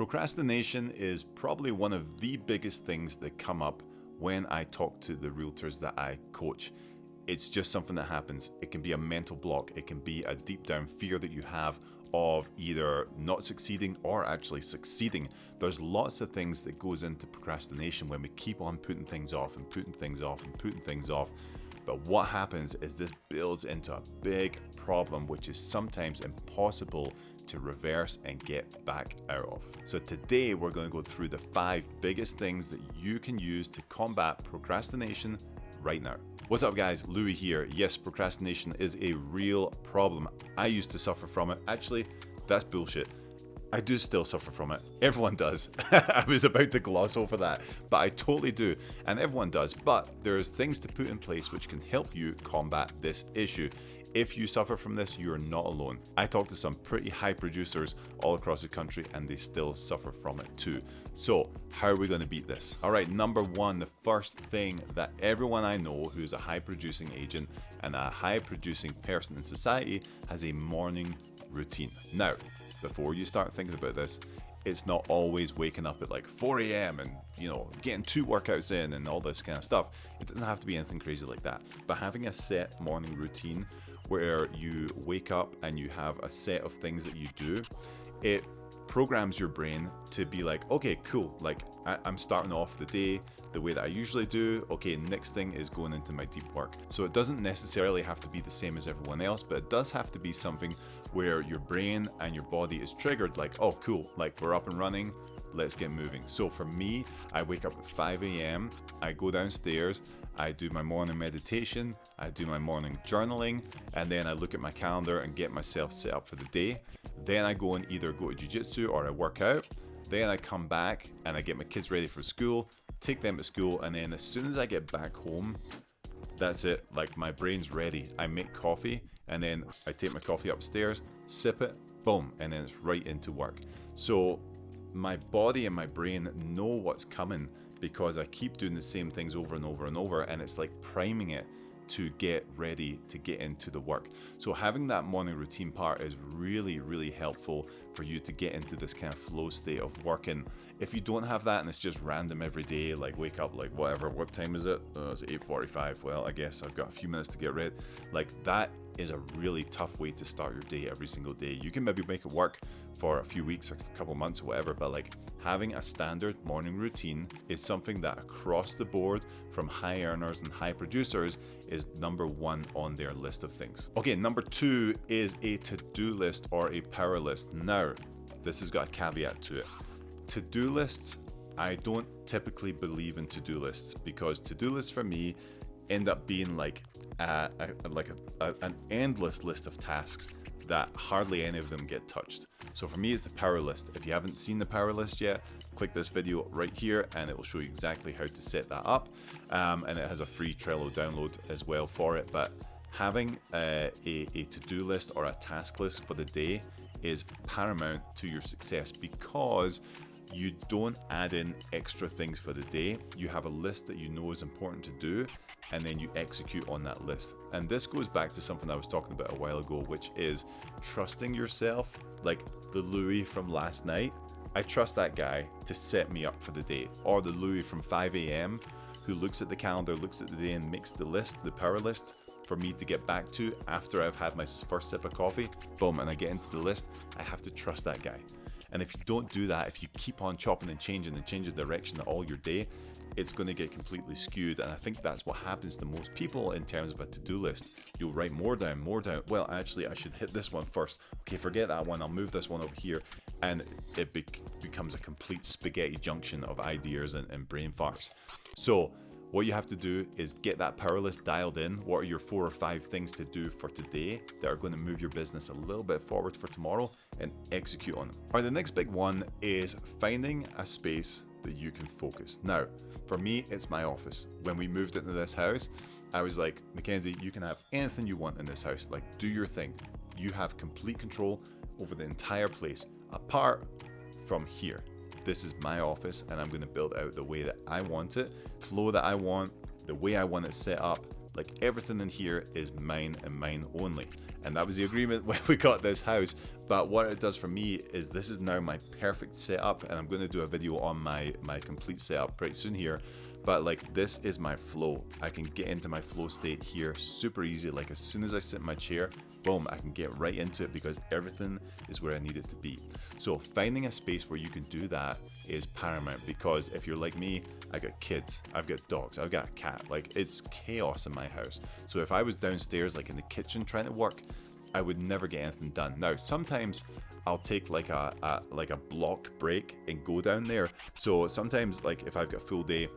Procrastination is probably one of the biggest things that come up when I talk to the realtors that I coach. It's just something that happens. It can be a mental block. It can be a deep down fear that you have of either not succeeding or actually succeeding. There's lots of things that goes into procrastination when we keep on putting things off and putting things off and putting things off. But what happens is this builds into a big problem, which is sometimes impossible to reverse and get back out of. So today we're going to go through the 5 biggest things that you can use to combat procrastination right now. What's up guys, Lewi here. Yes, procrastination is a real problem. I used to suffer from it. Actually, that's bullshit. I do still suffer from it. Everyone does. I was about to gloss over that, but I totally do. And everyone does. But there's things to put in place which can help you combat this issue. If you suffer from this, you're not alone. I talk to some pretty high producers all across the country and they still suffer from it too. So how are we going to beat this? All right, number 1, the first thing that everyone I know who's a high producing agent and a high producing person in society has a morning routine. Now, before you start thinking about this, it's not always waking up at like 4 a.m. and, getting 2 workouts in and all this kind of stuff. It doesn't have to be anything crazy like that. But having a set morning routine where you wake up and you have a set of things that you do, it programs your brain to be like, okay, cool, like I'm starting off the day the way that I usually do. Okay, next thing is going into my deep work. So it doesn't necessarily have to be the same as everyone else, but it does have to be something where your brain and your body is triggered, like, oh cool, like we're up and running, let's get moving. So for me, I wake up at 5 a.m, I go downstairs, I do my morning meditation, I do my morning journaling, and then I look at my calendar and get myself set up for the day. Then I go and either go to jiu-jitsu or I work out. Then I come back and I get my kids ready for school, take them to school, and then as soon as I get back home, that's it. Like my brain's ready. I make coffee and then I take my coffee upstairs, sip it, boom, and then it's right into work. So my body and my brain know what's coming because I keep doing the same things over and over and over, and it's like priming it to get ready to get into the work. So having that morning routine part is really, really helpful for you to get into this kind of flow state of working. If you don't have that and it's just random every day, like wake up like whatever, what time is it? It's 8:45. Well, I guess I've got a few minutes to get ready. Like that is a really tough way to start your day every single day. You can maybe make it work for a few weeks, a couple months, whatever, but like having a standard morning routine is something that across the board from high earners and high producers is number 1 on their list of things. Okay, number 2 is a to-do list or a power list. Now, this has got a caveat to it. To-do lists, I don't typically believe in to-do lists because to-do lists for me end up being like an endless list of tasks that hardly any of them get touched. So for me, it's the power list. If you haven't seen the power list yet, click this video right here and it will show you exactly how to set that up. And it has a free Trello download as well for it. But having a to-do list or a task list for the day is paramount to your success because you don't add in extra things for the day. You have a list that you know is important to do, and then you execute on that list. And this goes back to something I was talking about a while ago, which is trusting yourself. Like the Lewi from last night, I trust that guy to set me up for the day. Or the Lewi from 5 a.m. who looks at the calendar, looks at the day and makes the list, the power list for me to get back to after I've had my first sip of coffee, boom, and I get into the list. I have to trust that guy. And if you don't do that, if you keep on chopping and changing the direction all your day, it's going to get completely skewed. And I think that's what happens to most people in terms of a to-do list. You'll write more down. Well, actually, I should hit this one first. Okay, forget that one. I'll move this one over here. And it becomes a complete spaghetti junction of ideas and brain farts. So what you have to do is get that power list dialed in. What are your 4 or 5 things to do for today that are going to move your business a little bit forward for tomorrow, and execute on them. All right, the next big one is finding a space that you can focus. Now, for me, it's my office. When we moved into this house, I was like, Mackenzie, you can have anything you want in this house. Like, do your thing. You have complete control over the entire place, apart from here. This is my office and I'm going to build out the way that I want it, flow that I want, the way I want it set up, Like everything in here is mine and mine only. And that was the agreement when we got this house. But what it does for me is this is now my perfect setup, and I'm going to do a video on my complete setup pretty soon here. But like, this is my flow. I can get into my flow state here super easy. Like as soon as I sit in my chair, boom, I can get right into it because everything is where I need it to be. So finding a space where you can do that is paramount, because if you're like me, I got kids, I've got dogs, I've got a cat, like it's chaos in my house. So if I was downstairs like in the kitchen trying to work, I would never get anything done. Now, sometimes I'll take like a block break and go down there. So sometimes, like if I've got a full day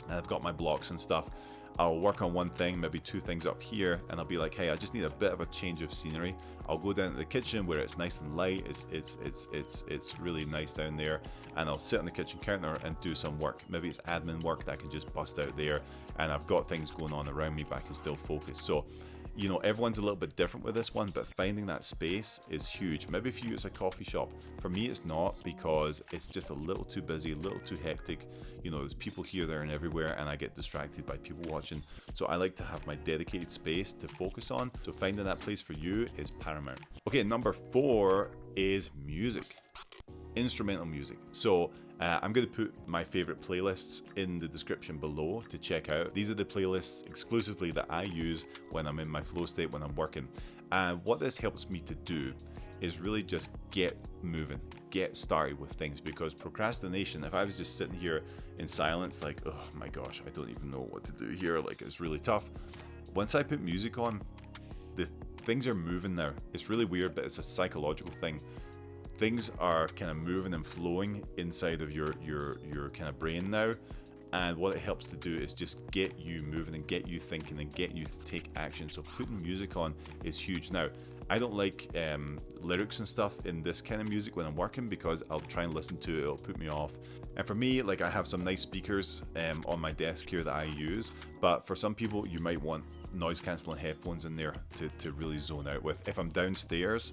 and I've got my blocks and stuff, I'll work on one thing, maybe two things up here, and I'll be like, hey, I just need a bit of a change of scenery. I'll go down to the kitchen where it's nice and light, it's really nice down there, and I'll sit on the kitchen counter and do some work. Maybe it's admin work that I can just bust out there, and I've got things going on around me, but I can still focus. So, you know, everyone's a little bit different with this one, but finding that space is huge. Maybe for you it's a coffee shop. For me it's not, because it's just a little too busy, a little too hectic. You know, there's people here, there, and everywhere, and I get distracted by people watching. So I like to have my dedicated space to focus on. So finding that place for you is paramount. Okay, number 4 is music. Instrumental music. So I'm going to put my favorite playlists in the description below to check out. These are the playlists exclusively that I use when I'm in my flow state, when I'm working. And what this helps me to do is really just get moving, get started with things, because procrastination, if I was just sitting here in silence, like, oh my gosh, I don't even know what to do here, like it's really tough. Once I put music on, the things are moving now. It's really weird, but it's a psychological thing. Things are kind of moving and flowing inside of your kind of brain now, and what it helps to do is just get you moving and get you thinking and get you to take action. So putting music on is huge. Now, I don't like lyrics and stuff in this kind of music when I'm working, because I'll try and listen to it, it'll put me off. And for me, like, I have some nice speakers on my desk here that I use, but for some people you might want noise cancelling headphones in there to really zone out with. If I'm downstairs,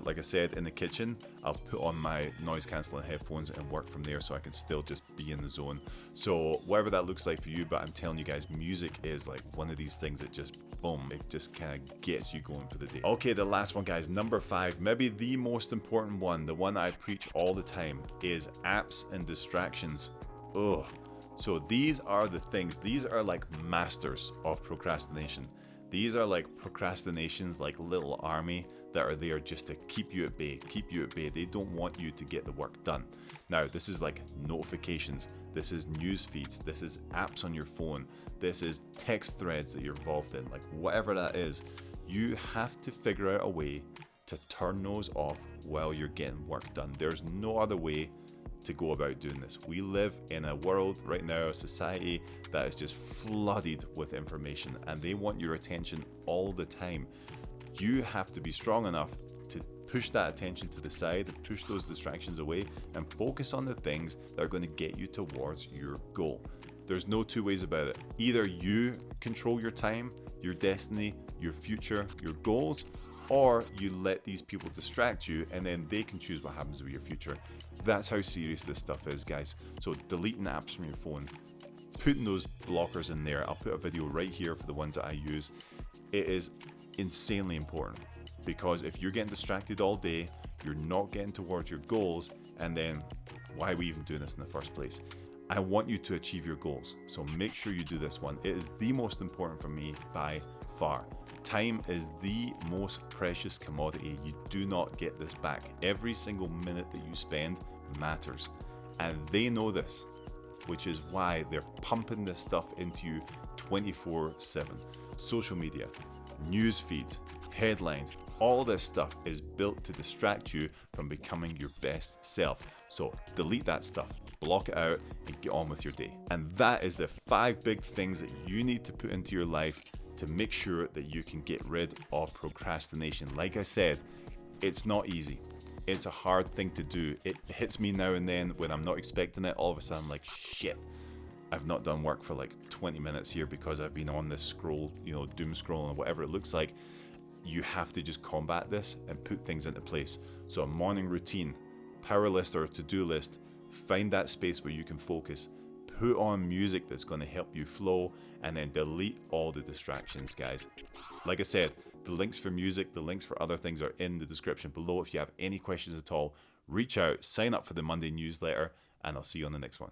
like I said, in the kitchen, I'll put on my noise cancelling headphones and work from there, so I can still just be in the zone. So whatever that looks like for you, but I'm telling you guys, music is like one of these things that just boom, it just kind of gets you going for the day. Okay, the last one, guys, number 5, maybe the most important one, the one I preach all the time, is apps and distractions. Ugh. So these are the things, these are like masters of procrastination. These are like procrastination's like little army that are there just to keep you at bay, keep you at bay. They don't want you to get the work done. Now, this is like notifications, this is news feeds, this is apps on your phone, this is text threads that you're involved in, like whatever that is. You have to figure out a way to turn those off while you're getting work done. There's no other way to go about doing this. We live in a world right now, a society that is just flooded with information, and they want your attention all the time. You have to be strong enough to push that attention to the side, push those distractions away, and focus on the things that are going to get you towards your goal. There's no two ways about it. Either you control your time, your destiny, your future, your goals, or you let these people distract you and then they can choose what happens with your future. That's how serious this stuff is, guys. So deleting apps from your phone, putting those blockers in there. I'll put a video right here for the ones that I use. It is insanely important, because if you're getting distracted all day, you're not getting towards your goals, and then why are we even doing this in the first place? I want you to achieve your goals, so make sure you do this one. It is the most important for me by far. Time is the most precious commodity. You do not get this back. Every single minute that you spend matters, and they know this, which is why they're pumping this stuff into you 24/7. Social media, news feed, headlines, all this stuff is built to distract you from becoming your best self. So delete that stuff, block it out, and get on with your day. And that is the 5 big things that you need to put into your life to make sure that you can get rid of procrastination. Like I said, it's not easy. It's a hard thing to do. It hits me now and then when I'm not expecting it. All of a sudden, I'm like, shit, I've not done work for like 20 minutes here because I've been on this scroll, doom scrolling or whatever it looks like. You have to just combat this and put things into place. So a morning routine, power list or to-do list, find that space where you can focus, put on music that's going to help you flow, and then delete all the distractions, guys. Like I said, the links for music, the links for other things are in the description below. If you have any questions at all, reach out, sign up for the Monday newsletter, and I'll see you on the next one.